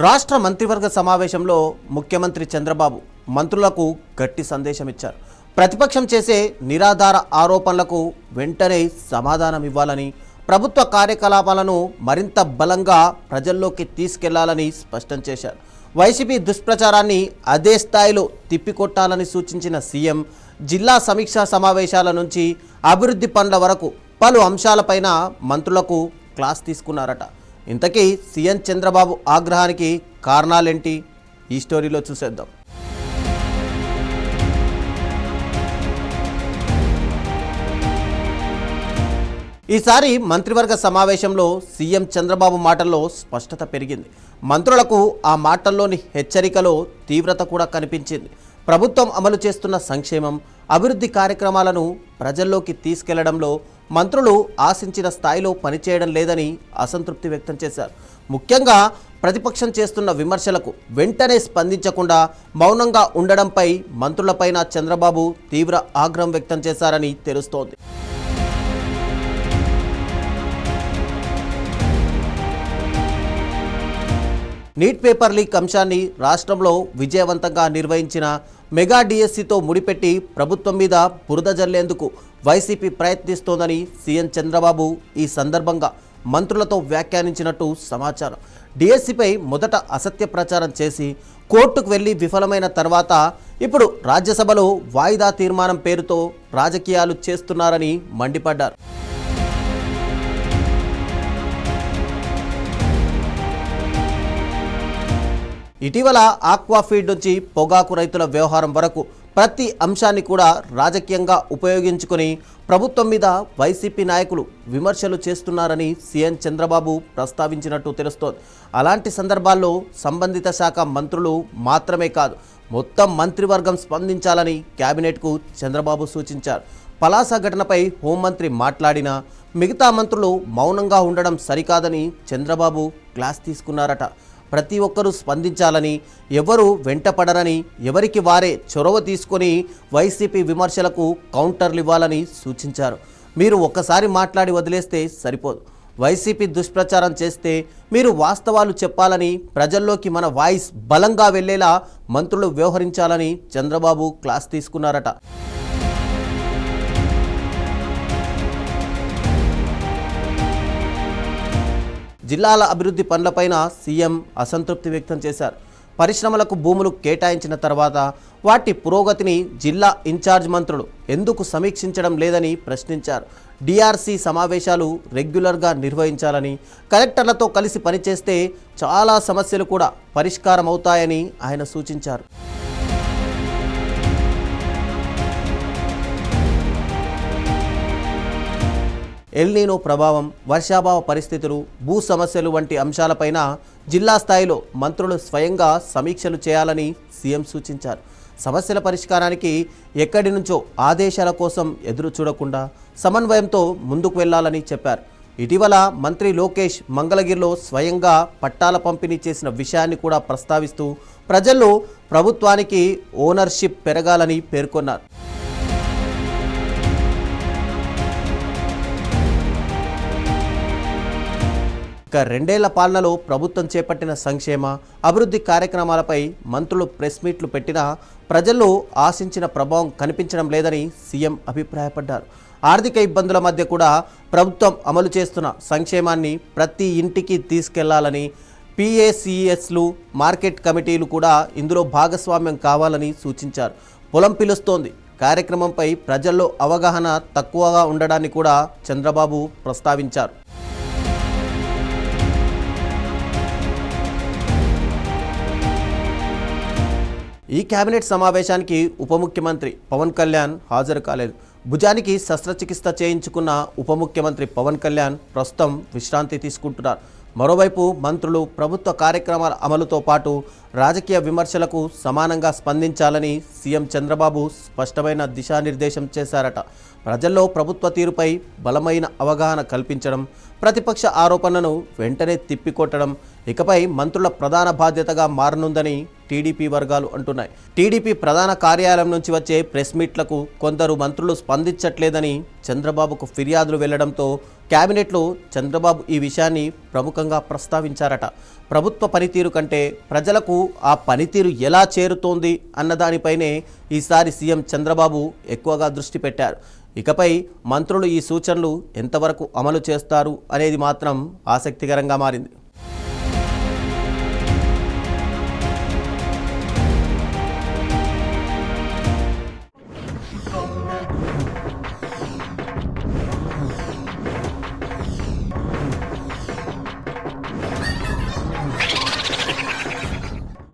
రాష్ట్ర మంత్రివర్గ సమావేశంలో ముఖ్యమంత్రి చంద్రబాబు మంత్రులకు గట్టి సందేశం ఇచ్చారు. ప్రతిపక్షం చేసే నిరాధార ఆరోపణలకు వెంటనే సమాధానం ఇవ్వాలని, ప్రభుత్వ కార్యకలాపాలను మరింత బలంగా ప్రజల్లోకి తీసుకెళ్లాలని స్పష్టం చేశారు. వైసీపీ దుష్ప్రచారాన్ని అదే స్థాయిలో తిప్పికొట్టాలని సూచించిన సీఎం జిల్లా సమీక్షా సమావేశాల నుంచి అభివృద్ధి పనుల వరకు పలు అంశాలపైన మంత్రులకు క్లాస్ తీసుకున్నారట. ఇంతకీ సీఎం చంద్రబాబు ఆగ్రహానికి కారణాలేంటి? ఈ స్టోరీలో చూసేద్దాం. ఈసారి మంత్రివర్గ సమావేశంలో సీఎం చంద్రబాబు మాటల్లో స్పష్టత పెరిగింది. మంత్రులకు ఆ మాటల్లోని హెచ్చరికలో తీవ్రత కూడా కనిపించింది. ప్రభుత్వం అమలు చేస్తున్న సంక్షేమం, అభివృద్ధి కార్యక్రమాలను ప్రజల్లోకి తీసుకెళ్లడంలో మంత్రులు ఆశించిన స్థాయిలో పనిచేయడం లేదని అసంతృప్తి వ్యక్తం చేశారు. ముఖ్యంగా ప్రతిపక్షం చేస్తున్న విమర్శలకు వెంటనే స్పందించకుండా మౌనంగా ఉండడంపై మంత్రులపైన చంద్రబాబు తీవ్ర ఆగ్రహం వ్యక్తం చేశారని తెలుస్తోంది. నీట్ పేపర్ లీక్ అంశాన్ని రాష్ట్రంలో విజయవంతంగా నిర్వహించిన మెగా డిఎస్సితో ముడిపెట్టి ప్రభుత్వం మీద బురద జల్లేందుకు వైసీపీ ప్రయత్నిస్తోందని సీఎం చంద్రబాబు ఈ సందర్భంగా మంత్రులతో వ్యాఖ్యానించినట్టు సమాచారం. డిఎస్సిపై మొదట అసత్య ప్రచారం చేసి కోర్టుకు వెళ్లి విఫలమైన తర్వాత ఇప్పుడు రాజ్యసభలో వాయిదా తీర్మానం పేరుతో రాజకీయాలు చేస్తున్నారని మండిపడ్డారు. ఇటీవల ఆక్వాఫీడ్ నుంచి పొగాకు రైతుల వ్యవహారం వరకు ప్రతి అంశాన్ని కూడా రాజకీయంగా ఉపయోగించుకొని ప్రభుత్వం మీద వైసీపీ నాయకులు విమర్శలు చేస్తున్నారని సీఎం చంద్రబాబు ప్రస్తావించినట్టు తెలుస్తోంది. అలాంటి సందర్భాల్లో సంబంధిత శాఖ మంత్రులు మాత్రమే కాదు, మొత్తం మంత్రివర్గం స్పందించాలని కేబినెట్కు చంద్రబాబు సూచించారు. పలాస ఘటనపై హోంమంత్రి మాట్లాడినా మిగతా మంత్రులు మౌనంగా ఉండడం సరికాదని చంద్రబాబు క్లాస్ తీసుకున్నారట. ప్రతి ఒక్కరూ స్పందించాలని, ఎవరు వెంటపడరని, ఎవరికి వారే చొరవ తీసుకొని వైసీపీ విమర్శలకు కౌంటర్లు ఇవ్వాలని సూచించారు. మీరు ఒక్కసారి మాట్లాడి వదిలేస్తే సరిపోదు. వైసీపీ దుష్ప్రచారం చేస్తే మీరు వాస్తవాలు చెప్పాలని, ప్రజల్లోకి మన వాయిస్ బలంగా వెళ్లేలా మంత్రులు వ్యవహరించాలని చంద్రబాబు క్లాస్ తీసుకున్నారట. జిల్లాల అభివృద్ధి పనులపైన సీఎం అసంతృప్తి వ్యక్తం చేశారు. పరిశ్రమలకు భూములు కేటాయించిన తర్వాత వాటి పురోగతిని జిల్లా ఇన్ఛార్జ్ మంత్రులు ఎందుకు సమీక్షించడం లేదని ప్రశ్నించారు. డిఆర్సీ సమావేశాలు రెగ్యులర్గా నిర్వహించాలని, కలెక్టర్లతో కలిసి పనిచేస్తే చాలా సమస్యలు కూడా పరిష్కారం అవుతాయని ఆయన సూచించారు. ఎల్నీనో ప్రభావం, వర్షాభావ పరిస్థితులు, భూ సమస్యలు వంటి అంశాలపైన జిల్లా స్థాయిలో మంత్రులు స్వయంగా సమీక్షలు చేయాలని సీఎం సూచించారు. సమస్యల పరిష్కారానికి ఎక్కడి నుంచో ఆదేశాల కోసం ఎదురు చూడకుండా సమన్వయంతో ముందుకు వెళ్లాలని చెప్పారు. ఇటీవల మంత్రి లోకేష్ మంగళగిరిలో స్వయంగా పట్టాల పంపిణీ చేసిన విషయాన్ని కూడా ప్రస్తావిస్తూ ప్రజల్లో ప్రభుత్వానికి ఓనర్షిప్ పెరగాలని పేర్కొన్నారు. ఇక 2 ఏళ్ల పాలనలో ప్రభుత్వం చేపట్టిన సంక్షేమ, అభివృద్ధి కార్యక్రమాలపై మంత్రులు ప్రెస్ మీట్లు పెట్టినా ప్రజల్లో ఆశించిన ప్రభావం కనిపించడం లేదని సీఎం అభిప్రాయపడ్డారు. ఆర్థిక ఇబ్బందుల మధ్య కూడా ప్రభుత్వం అమలు చేస్తున్న సంక్షేమాన్ని ప్రతి ఇంటికి తీసుకెళ్లాలని, పిఏసిఎస్లు, మార్కెట్ కమిటీలు కూడా ఇందులో భాగస్వామ్యం కావాలని సూచించారు. పొలం పిలుస్తోంది కార్యక్రమంపై ప్రజల్లో అవగాహన తక్కువగా ఉండడాన్ని కూడా చంద్రబాబు ప్రస్తావించారు. ఈ కేబినెట్ సమావేశానికి ఉప ముఖ్యమంత్రి పవన్ కళ్యాణ్ హాజరు కాలేదు. భుజానికి శస్త్రచికిత్స చేయించుకున్న ఉప ముఖ్యమంత్రి పవన్ కళ్యాణ్ ప్రస్తుతం విశ్రాంతి తీసుకుంటున్నారు. మరోవైపు మంత్రులు ప్రభుత్వ కార్యక్రమాల అమలుతో పాటు రాజకీయ విమర్శలకు సమానంగా స్పందించాలని సీఎం చంద్రబాబు స్పష్టమైన దిశానిర్దేశం చేశారట. ప్రజల్లో ప్రభుత్వ తీరుపై బలమైన అవగాహన కల్పించడం, ప్రతిపక్ష ఆరోపణలను వెంటనే తిప్పికొట్టడం ఇకపై మంత్రుల ప్రధాన బాధ్యతగా మారనుందని టీడీపీ వర్గాలు అంటున్నాయి. టీడీపీ ప్రధాన కార్యాలయం నుంచి వచ్చే ప్రెస్ మీట్లకు కొందరు మంత్రులు స్పందించట్లేదని చంద్రబాబుకు ఫిర్యాదులు వెళ్లడంతో కేబినెట్లో చంద్రబాబు ఈ విషయాన్ని ప్రముఖంగా ప్రస్తావించారట. ప్రభుత్వ పనితీరు కంటే ప్రజలకు ఆ పనితీరు ఎలా చేరుతోంది అన్నదానిపైనే ఈసారి సీఎం చంద్రబాబు ఎక్కువగా దృష్టి పెట్టారు. ఇకపై మంత్రులు ఈ సూచనలు ఎంతవరకు అమలు చేస్తారు అనేది మాత్రం ఆసక్తికరంగా మారింది.